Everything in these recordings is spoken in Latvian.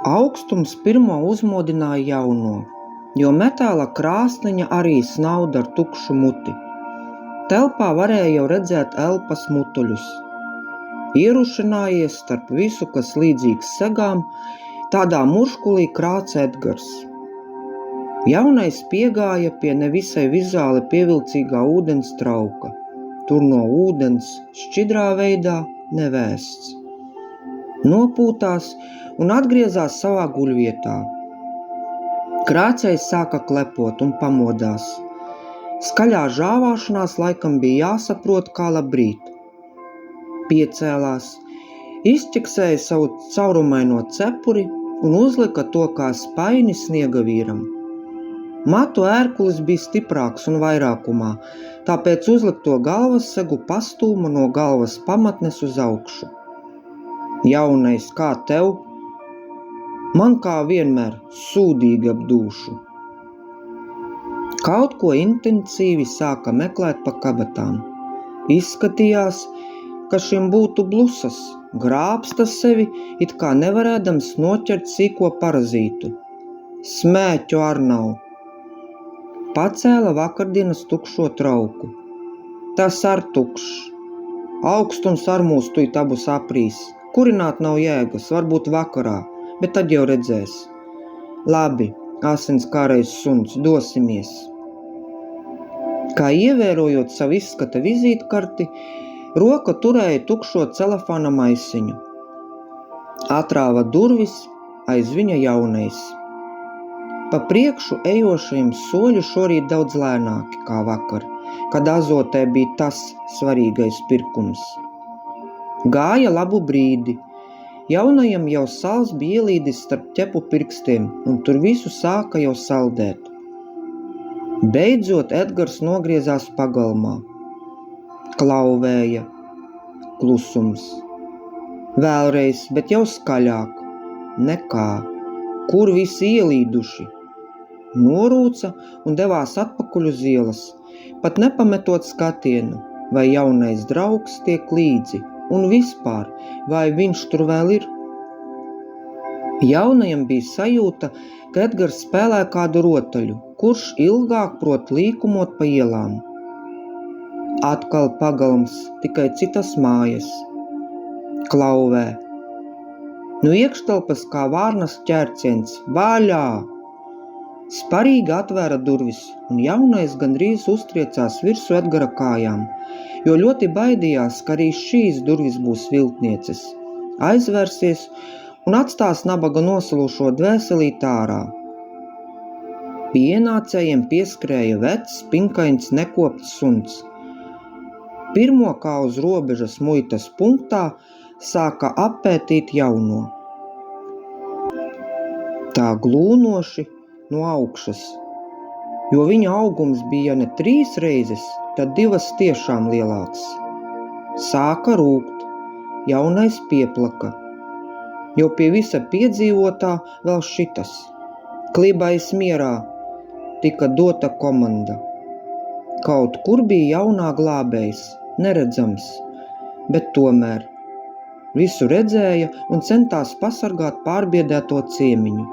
Augstums pirmo uzmodināja jauno, jo metāla krāsniņa arī snauda ar tukšu muti. Telpā varēja jau redzēt elpas mutuļus. Ierušinājies starp visu, kas līdzīgs segām, tādā murškulī krāc Edgars. Jaunais piegāja pie nevisai vizuāli pievilcīgā ūdens trauka. Tur no ūdens šķidrā veidā nevēsts. Nopūtās un atgriezās savā guļvietā. Krācējs sāka klepot un pamodās. Skaļā žāvāšanās laikam bija jāsaprot, kā labrīt. Piecēlās, izķeksēja savu caurumaino cepuri un uzlika to kā spaini sniega vīram. Matu ērkulis bija stiprāks un vairākumā, tāpēc uzlikto galvas segu pastūma no galvas pamatnes uz augšu. Jaunais, kā tev? Man kā vienmēr sūdīgi ap dūšu. Kaut ko intensīvi sāka meklēt pa kabatām. Izskatījās, ka šim būtu blusas, grābsta sevi, it kā nevarēdams noķert sīko parazītu. Smēķu ar nav. Pacēla vakardienas tukšo trauku. Tas ar tukšs. Augstums ar mūs tuit abus aprīs. Kurināt nav jēgas, varbūt vakarā, bet tad jau redzēs. Labi, asinskārais suns, dosimies. Kā ievērojot savu izskata vizītkarti, roka turēja tukšo celofāna maisiņu. Atrāva durvis, aiz viņa jaunais. Pa priekšu ejošajiem soļi šorīt daudz lēnāki kā vakar, kad azotē bija tas svarīgais pirkums. Gāja labu brīdi. Jaunajam jau sals bija ielīdis starp ķepu pirkstiem, un tur visu sāka jau saldēt. Beidzot Edgars nogriezās pagalmā. Klauvēja. Klusums. Vēlreiz, bet jau skaļāk. Nekā. Kur visi ielīduši? Norūca un devās atpakaļ uz ielas, pat nepametot skatienu, vai jaunais draugs tiek līdzi. Un vispār, vai viņš tur vēl ir? Jaunajam bija sajūta, ka Edgars spēlē kādu rotaļu, kurš ilgāk prot līkumot pa ielām. Atkal pagalms, tikai citas mājas. Klauvē. Nu iekštelpas kā vārnas ķērciens. Vaļā! Sparīgi atvēra durvis, un jaunais gandrīz uztriecās virsū Edgara kājām, jo ļoti baidījās, ka arī šīs durvis būs viltnieces, aizvērsies un atstās nabaga nosalušo dvēselīt ārā. Pie ienācējiem pieskrēja vecs, pinkains, nekopts suns. Pirmo kā uz robežas muitas punktā sāka appētīt jauno. Tā glūnoši no augšas, jo viņa augums bija ne 3 reizes, tad 2 tiešām lielāks. Sāka rūkt, jaunais pieplaka, jo pie visa piedzīvotā vēl šitas. Klibais mierā, tika dota komanda. Kaut kur bija jaunā glābējs, neredzams, bet tomēr. Visu redzēja un centās pasargāt pārbiedēto ciemiņu.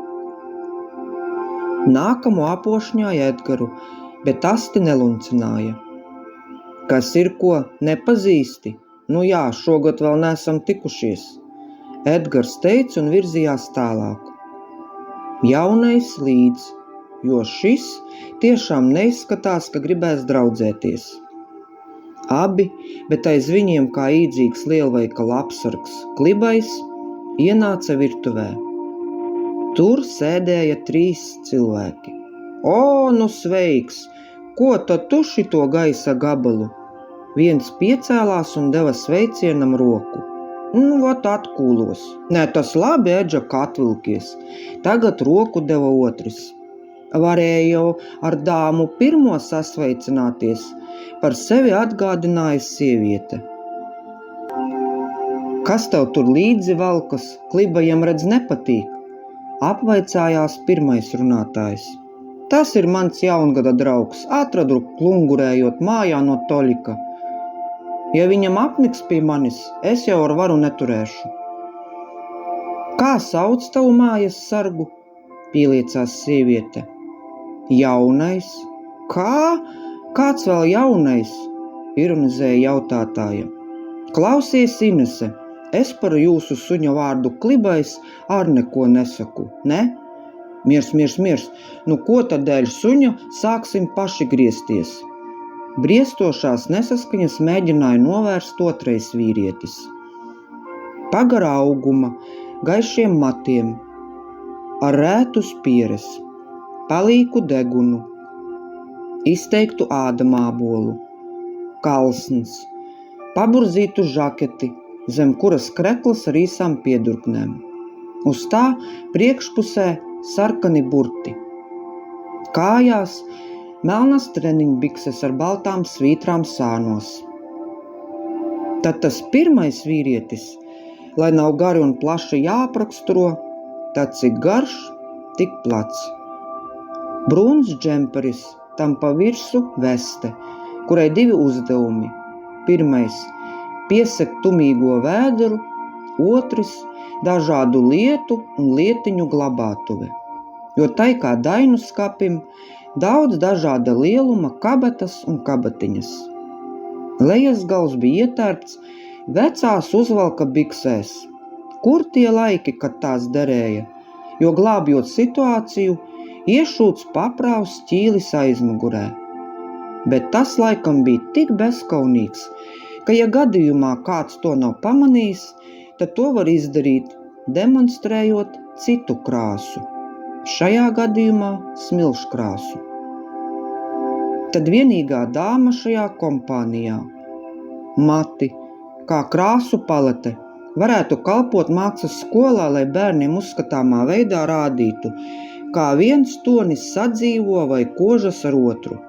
Nākamo apošņāja Edgaru, bet asti neluncināja. Kas ir ko, nepazīsti? Nu jā, šogad vēl neesam tikušies. Edgars teica un virzījās tālāk. Jaunais līdz, jo šis tiešām neizskatās, ka gribēs draudzēties. Abi, bet aiz viņiem kā īdzīgs lielveikala apsargs Klibais, ienāca virtuvē. Tur sēdēja 3 cilvēki. O, nu sveiks! Ko tad tu šito gaisa gabalu? Viens piecēlās un deva sveicienam roku. Nu, vat atkūlos. Nē, tas labi, Edža, kā atvilkies. Tagad roku deva otrs. Varēja jau ar dāmu pirmo sasveicināties. Par sevi atgādināja sieviete. Kas tev tur līdzi valkas? Klibajam redz nepatīk. Apvaicājās pirmais runātājs. Tas ir mans jaungada draugs, atradu klungurējot mājā no Toļika. Ja viņam apniks pie manis, es jau ar varu neturēšu. Kā sauc tavu mājas sargu? Pieliecās sieviete. Jaunais. Kā? Kāds vēl jaunais? Ironizēja jautātāja. Klausies, Inese, es par jūsu suņa vārdu Klibais ar neko nesaku, ne? Miers. Nu ko tad dēļ suņa sāksim paši griezties? Briestošās nesaskaņas mēģināja novērst otrais vīrietis. Pagara auguma, gaišiem matiem, ar rētu spieres, palīku degunu, izteiktu ādamābolu, kalsns, paburzītu žaketi, zem kuras krekls ar īsām piedurknēm. Uz tā priekšpusē sarkani burti. Kājās melnas treniņbikses ar baltām svītrām sānos. Tad tas pirmais vīrietis, lai nav gari un plaši jāapraksturo, tad cik garš, tik plats. Brūns džemperis, tam pa virsu veste, kurai 2 uzdevumi. Pirmais – piesekt tumīgo vēderu, otrs – dažādu lietu un lietiņu glabātuve. Jo tai kā dainu skapim daudz dažāda lieluma kabatas un kabatiņas. Lejas gals bija ietērpts vecās uzvalka biksēs. Kur tie laiki, kad tās derēja? Jo glābjot situāciju, iešūts paprāvs ķīlis aizmugurē. Bet tas laikam bija tik bezkaunīgs, ka ja gadījumā kāds to nav pamanījis, tad to var izdarīt, demonstrējot citu krāsu. Šajā gadījumā smilškrāsu. Tad vienīgā dāma šajā kompānijā, mati, kā krāsu palete, varētu kalpot mākslas skolā, lai bērniem uzskatāmā veidā rādītu, kā viens tonis sadzīvo vai kožas ar otru.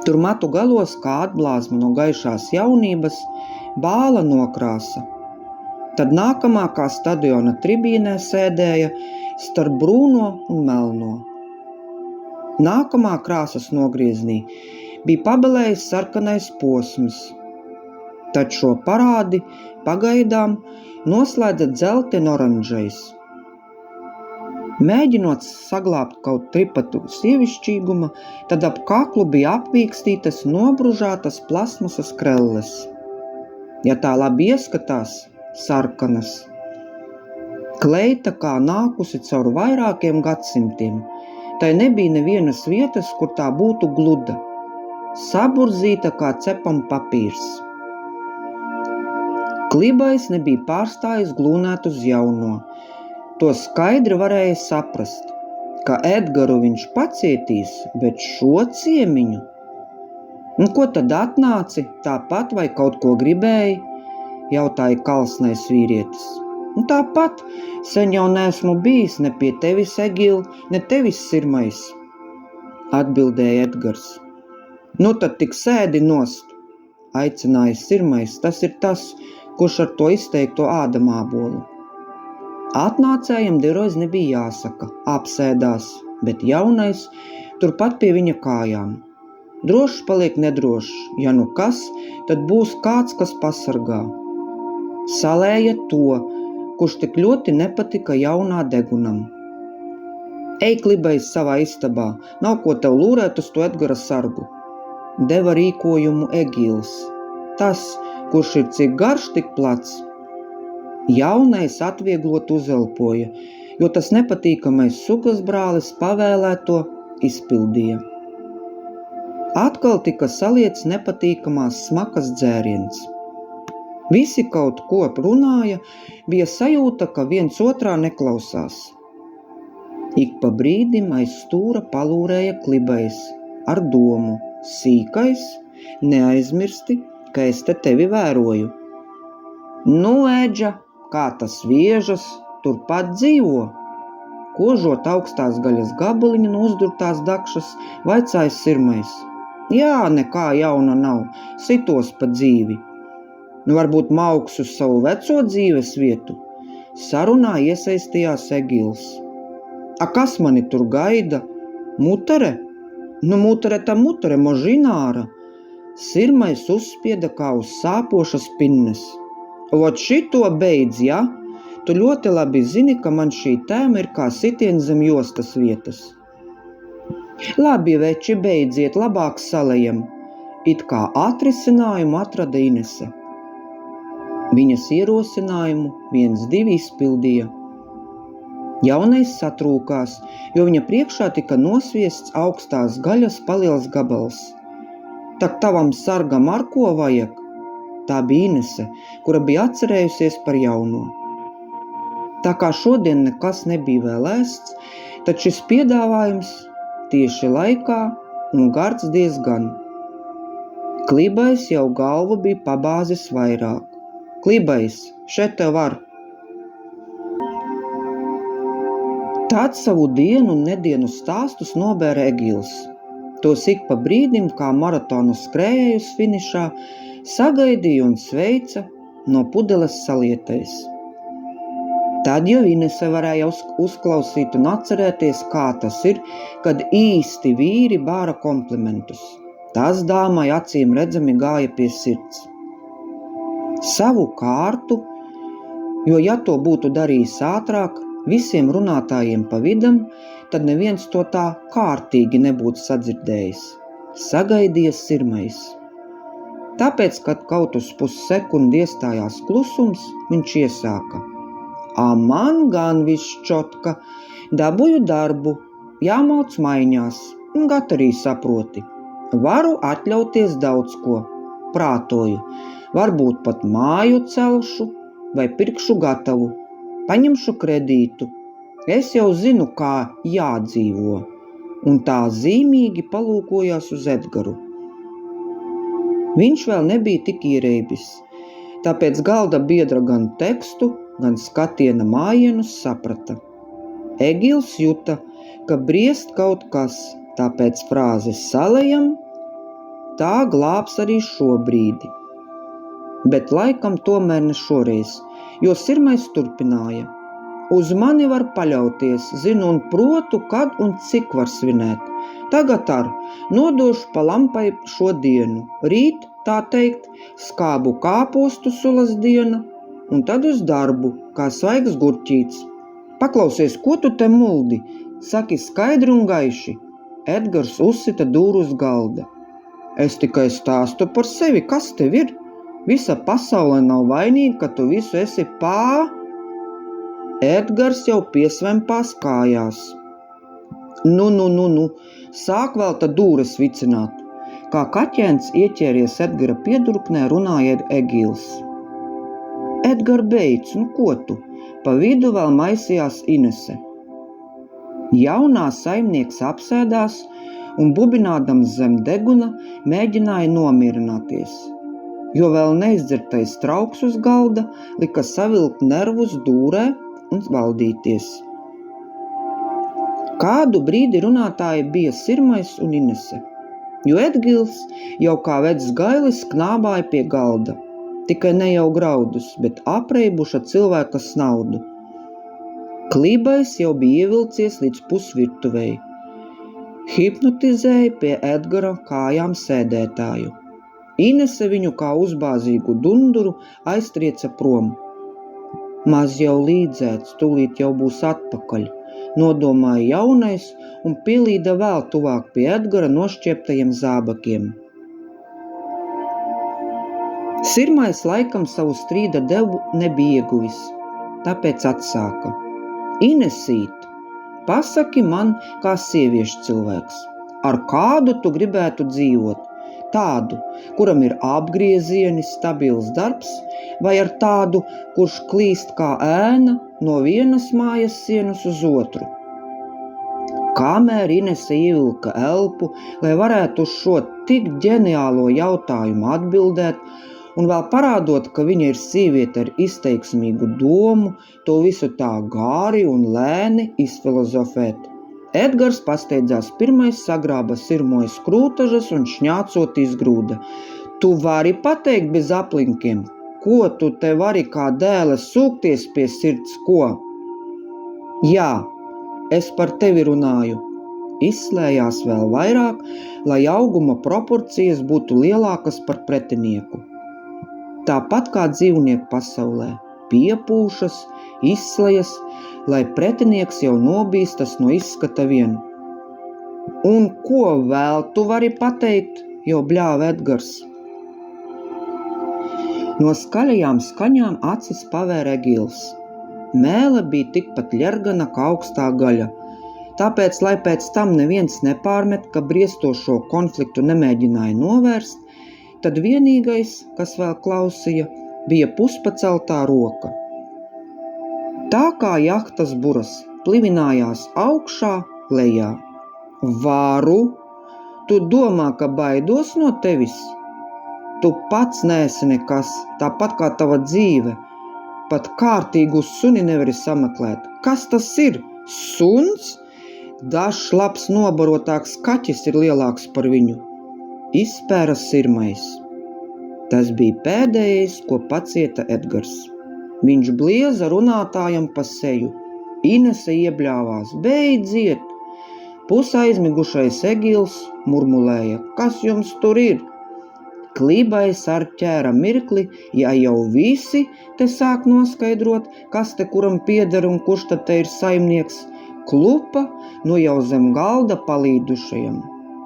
Tur matu galos, kā atblāzma no gaišās jaunības, bāla nokrāsa. Tad nākamā kā stadiona tribīnē sēdēja starp brūno un melno. Nākamā krāsas nogrieznī bija pabelējis sarkanais posms. Tad šo parādi pagaidām noslēdza dzeltenoranžais. Mēģinot saglābt kaut tripatu sievišķīguma, tad ap kaklu bija apvīkstītas nobružātas plasmasas krelles. Ja tā labi ieskatās, sarkanas. Kleita kā nākusi caur vairākiem gadsimtiem. Tai nebija nevienas vietas, kur tā būtu gluda. Saburzīta kā cepam papīrs. Klibais nebija pārstājis glūnēt uz jauno. To skaidri varēja saprast, ka Edgaru viņš pacietīs, bet šo ciemiņu. Un ko tad atnāci, tāpat vai kaut ko gribēji? Jautāja kalsnais vīrietis. Un tāpat, sen jau neesmu bijis ne pie tevis, Egil, ne tevis sirmais, atbildēja Edgars. Nu tad tik sēdi nost, aicināja sirmais, tas ir tas, kurš ar to izteikto ādamābolu. Atnācējam diroz nebija jāsaka, apsēdās, bet jaunais turpat pie viņa kājām. Drošs paliek nedrošs, ja nu kas, tad būs kāds, kas pasargā. Salēja to, kurš tik ļoti nepatika jaunā degunam. Ej, Klibais savā istabā, nav ko tev lūrēt uz to Edgara sargu. Deva rīkojumu Egils, tas, kurš ir cik garš, tik plats. Jaunais atvieglot uzelpoja, jo tas nepatīkamais sugas brālis pavēlēto izpildīja. Atkal tika saliets nepatīkamās smakas dzēriens. Visi kaut ko runāja, bija sajūta, ka viens otrā neklausās. Ik pa brīdim aiz stūra palūrēja Klibais ar domu: sīkais, neaizmirsti, ka es te tevi vēroju. Nu, Edža, kā tas viežas, turpat dzīvo? Kožot augstās gaļas gabaliņu no uzdurtās dakšas, vaicāja sirmais. Jā, nekā jauna nav, sitos pa dzīvi. Nu, varbūt mauks uz savu veco dzīves vietu? Sarunā iesaistījās Egils. A kas mani tur gaida? Mutere? Nu, mutere ta mutere, možināra. Sirmais uzspieda kā uz sāpošas pinnes. Ot šito beidz, ja? Tu ļoti labi zini, ka man šī tēma ir kā sitiens zem jostas vietas. Labi, veči, beidziet, labāk salejam. It kā atrisinājumu atrada Inese. Viņas ierosinājumu 1-2 izpildīja. Jaunais satrūkās, jo viņa priekšā tika nosviests augstās gaļas paliels gabals. Tak tavam sargam ar ko vajag? Tā bija Inese, kura bija atcerējusies par jauno. Tā kā šodien nekas nebija vēl ēsts, tad šis piedāvājums tieši laikā un gards diezgan. Klibais jau galvu bija pabāzis vairāk. Klibais, šeit tev var. Tād savu dienu un nedienu stāstus nobēra Egils. Tos ik pa brīdim, kā maratonu skrējējus finišā, sagaidīja un sveica no pudeles salietais. Tad jau Inese varēja uzklausīt un atcerēties, kā tas ir, kad īsti vīri bāra komplimentus. Tas dāmai acīm redzami gāja pie sirds. Savu kārtu, jo ja to būtu darījis ātrāk, visiem runātājiem pa vidam, tad neviens to tā kārtīgi nebūtu sadzirdējis. Sagaidījies sirmais. Tāpēc, kad kaut uz pussekundi iestājās klusums, viņš iesāka. Man gan viss čotka, dabūju darbu, jāmauc maiņās, gat arī saproti. Varu atļauties daudz ko, prātoju, varbūt pat māju celšu vai pirkšu gatavu, paņemšu kredītu. Es jau zinu, kā jādzīvo, un tā zīmīgi palūkojās uz Edgaru. Viņš vēl nebija tik ierēbis, tāpēc galda biedra gan tekstu, gan skatiena mājienus saprata. Egils juta, ka briest kaut kas, tāpēc frāze salejam, tā glābs arī šo brīdi. Bet laikam tomēr ne šoreiz, jo sirmais turpināja. Uz mani var paļauties, zinu un protu, kad un cik var svinēt. Tagad nodošu pa lampai šo dienu, rīt, tā teikt, skābu kāpostu sulas diena, un tad uz darbu, kā svaigs gurķīts. Paklausies, ko tu te muldi? Saki skaidri un gaiši. Edgars uzsita dūru uz galda. Es tikai stāstu par sevi, kas tev ir? Visa pasaule nav vainīga, ka tu visu esi pā. Edgars jau piesvempās kājās. Nu, sāk vēl ta dūres vicināt. Kā kaķēns ieķēries Edgara piedurknē, runāja Egils. Edgar, beidz, ko tu? Pa vidu vēl maisījās Inese. Jaunā saimnieks apsēdās un bubinādams zem deguna mēģināja nomierināties, jo vēl neizdzertais trauks uz galda lika savilkt nervus dūrē un valdīties. Kādu brīdi runātāji bija sirmais un Inese, jo Edgils jau kā vecs gailis knābāja pie galda. Tikai ne jau graudus, bet apreibuša cilvēka snaudu. Klibais jau bija ievilcies līdz pusvirtuvei. Hipnotizēja pie Edgara kājām sēdētāju. Inese viņu kā uzbāzīgu dunduru aiztrieca prom. Maz jau līdzēts, tūlīt jau būs atpakaļ, nodomāja jaunais un pielīda vēl tuvāk pie Edgara nošķieptajiem zābakiem. Sirmais laikam savu strīda devu nebija ieguvis, tāpēc atsāka. Inesīt, pasaki man, kā sieviešu cilvēks, ar kādu tu gribētu dzīvot? Tādu, kuram ir apgriezieni, stabils darbs, vai ar tādu, kurš klīst kā ēna no vienas mājas sienas uz otru? Kamēr Inese ievilka elpu, lai varētu uz šo tik ģeniālo jautājumu atbildēt, un vēl parādot, ka viņa ir sieviete ar izteiksmīgu domu, to visu tā gāri un lēni izfilozofēt. Edgars pasteidzās pirmais, sagrāba sirmojas krūtažas un šņācot izgrūda. Tu vari pateikt bez aplinkiem, ko tu te vari kā dēle sūkties pie sirds, ko? Jā, es par tevi runāju. Izslējās vēl vairāk, lai auguma proporcijas būtu lielākas par pretinieku. Tāpat kā dzīvnieku pasaulē. piepūšas, izslajas, lai pretinieks jau nobīstas no izskata vien. Un ko vēl tu vari pateikt, jau bļāva Edgars. No skaļajām skaņām acis pavēra Egils. Mēle bija tikpat ļergana kā augstā gaļa, tāpēc, lai pēc tam neviens nepārmet, ka briestošo konfliktu nemēģināja novērst, tad vienīgais, kas vēl klausīja, bija puspaceltā roka. Tā kā jahtas buras plivinājās augšā, lejā. Varu? Tu domā, ka baidos no tevis? Tu pats neesi nekas, tāpat kā tava dzīve. Pat kārtīgu suni nevari sameklēt. Kas tas ir? Suns? Dažs labs nobarotāks kaķis ir lielāks par viņu. Izspēra sirmais. Tas bija pēdējais, ko pacieta Edgars. Viņš blieza runātājam pa seju. Inese iebļāvās. Beidziet! Pusaizmigušais Egils murmulēja. Kas jums tur ir? Klībais ar ķēra mirkli, ja jau visi te sāk noskaidrot, kas te kuram pieder un kurš tad te ir saimnieks, klupa no jau zem galda palīdušajam.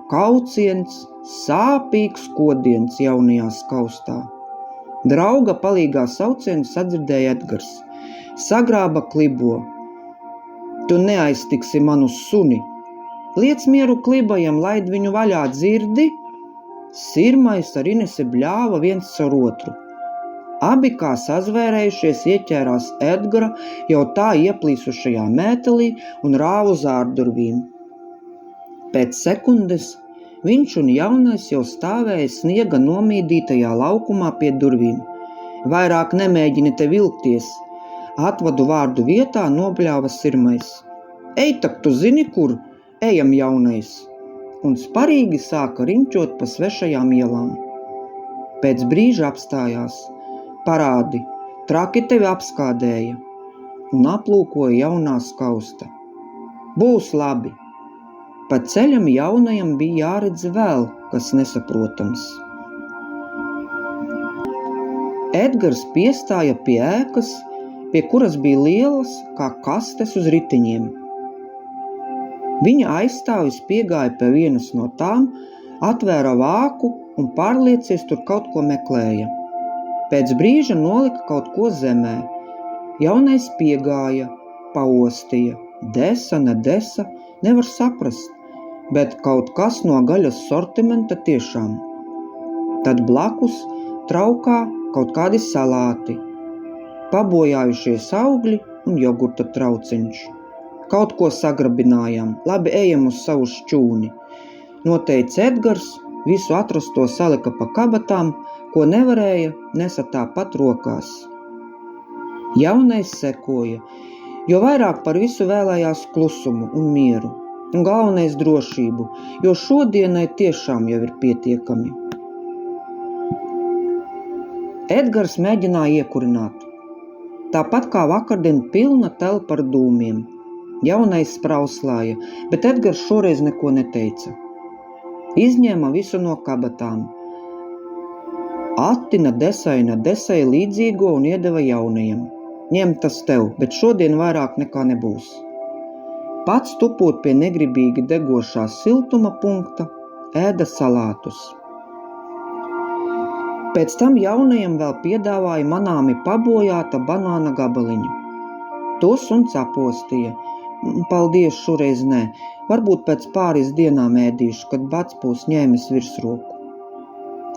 Kauciens, sāpīgs kodiens jaunajā skaustā. Drauga palīgā saucienu sadzirdēja Edgars. Sagrāba klibo. Tu neaiztiksi manu suni. Liec mieru klibajam, laid viņu vaļā, dzirdi? Sirmais ar Inesi bļāva viens caur otru. Abi kā sazvērējušies ieķērās Edgara jau tā ieplīsušajā mētelī un rāva uz ārdurvīm. Pēc sekundes viņš un jaunais jau stāvēja sniega nomīdītajā laukumā pie durvīm. Vairāk nemēģini te vilkties. Atvadu vārdu vietā nobļāva Sirmais. Ej, tak tu zini, kur? Ejam, jaunais. Un sparīgi sāka riņķot pa svešajām ielām. Pēc brīža apstājās. Parādi, traki tevi apskādēja. Un aplūkoja jaunā skausta. Būs labi. Pa ceļam jaunajam bija jāredz vēl, kas nesaprotams. Edgars piestāja pie ēkas, pie kuras bija lielas kā kastes uz ritiņiem. Viņa aizstāvis piegāja pie vienas no tām, atvēra vāku un pārliecies tur kaut ko meklēja. Pēc brīža nolika kaut ko zemē. Jaunais piegāja, paostīja. Desa, ne desa, nevar saprast, bet kaut kas no gaļas sortimenta tiešām. Tad blakus traukā kaut kādi salāti, pabojājušies augļi un jogurta trauciņš. Kaut ko sagrabinājām, labi ejam uz savu šķūni. Noteica Edgars, visu atrasto salika pa kabatām, ko nevarēja, nesa tāpat rokās. Jaunais sekoja, jo vairāk par visu vēlējās klusumu un mieru, un galvenais drošību, jo šodienai tiešām jau ir pietiekami. Edgars mēģināja iekurināt. Tāpat kā vakardien pilna telpa ar dūmiem. Jaunais sprauslāja, bet Edgars šoreiz neko neteica. Izņēma visu no kabatām. Attina desai līdzīgo un iedeva jaunajam. Ņem tas tev, bet šodien vairāk nekā nebūs. Pats tupot pie negribīgi degošā siltuma punkta, ēda salātus. Pēc tam jaunajam vēl piedāvāja manāmi pabojāta banāna gabaliņu. Tos un capostīja. Paldies, šoreiz nē. Varbūt pēc pāris dienām ēdīšu, kad bats būs ņēmis virsroku.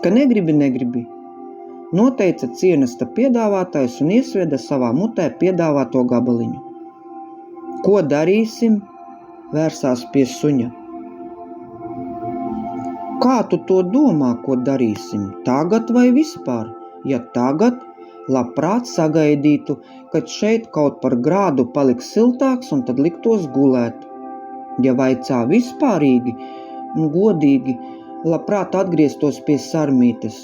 Ka negribi. Noteica cienesta piedāvātājs un iesvieda savā mutē piedāvāto gabaliņu. Ko darīsim? Vērsās pie suņa. Kā tu to domā, ko darīsim? Tagad vai vispār? Ja tagad, labprāt sagaidītu, kad šeit kaut par grādu paliks siltāks un tad liktos gulēt. Ja vaicā vispārīgi un godīgi, labprāt atgrieztos pie sarmītes.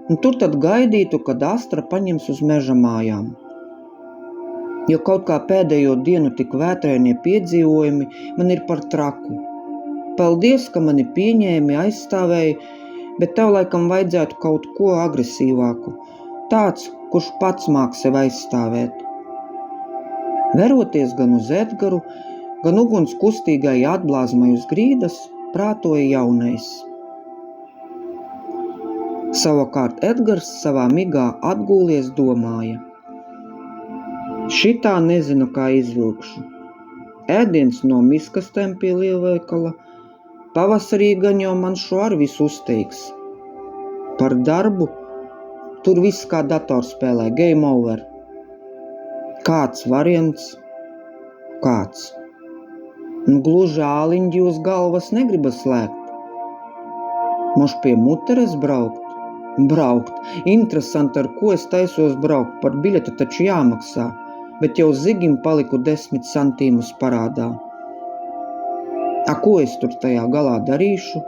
Un tur tad gaidītu, kad Astra paņems uz meža mājām. Jo kaut kā pēdējo dienu tik vētrainie piedzīvojumi man ir par traku. Paldies, ka mani pieņēmi, aizstāvēja, bet tev laikam vajadzētu kaut ko agresīvāku. Tāds, kurš pats māk sev aizstāvēt. Veroties gan uz Edgaru, gan uguns kustīgai atblāzmai uz grīdas, prātoja jaunais. Savukārt Edgars savā migā atgūlies domāja. Šitā nezinu, kā izvilkšu. Ēdiens no miskastēm pie lielveikala, pavasarī gan jau man šo ar visu uzteiks. Par darbu tur viss kā datorspēlē, game over. Kāds variants? Kāds? Gluži āliņģi uz galvas negribas slēgt. Moš pie muteres braukt? Braukt. Interesanti, ar ko es taisos braukt. Par biļetu taču jāmaksā, bet jau zigim paliku 10 centīmus parādā. Ko es tur tajā galā darīšu?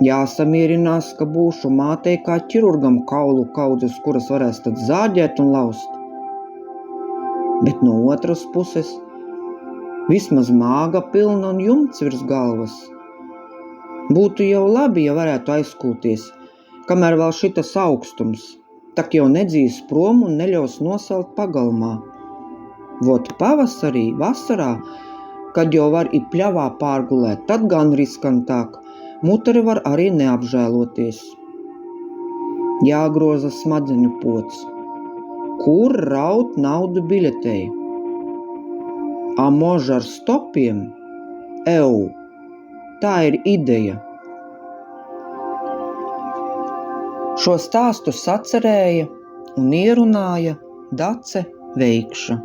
Jāsamierinās, ka būšu mātei kā ķirurgam kaulu kaudzes, kuras varēs tad zāģēt un laust. Bet no otras puses, vismaz māga pilna un jumts virs galvas. Būtu jau labi, ja varētu aizkulties, kamēr vēl šitas augstums, tak jau nedzīs prom un neļaus nosalt pagalmā. Vot pavasarī, vasarā, kad jau var i pļavā pārgulēt, tad gan riskantāk, mutere var arī neapžēloties. Jāgroza smadzeņu pods. Kur raut naudu biļetei? Mož ar stopiem? Tā ir ideja. Šo stāstu sacerēja un ierunāja Dace Veikša.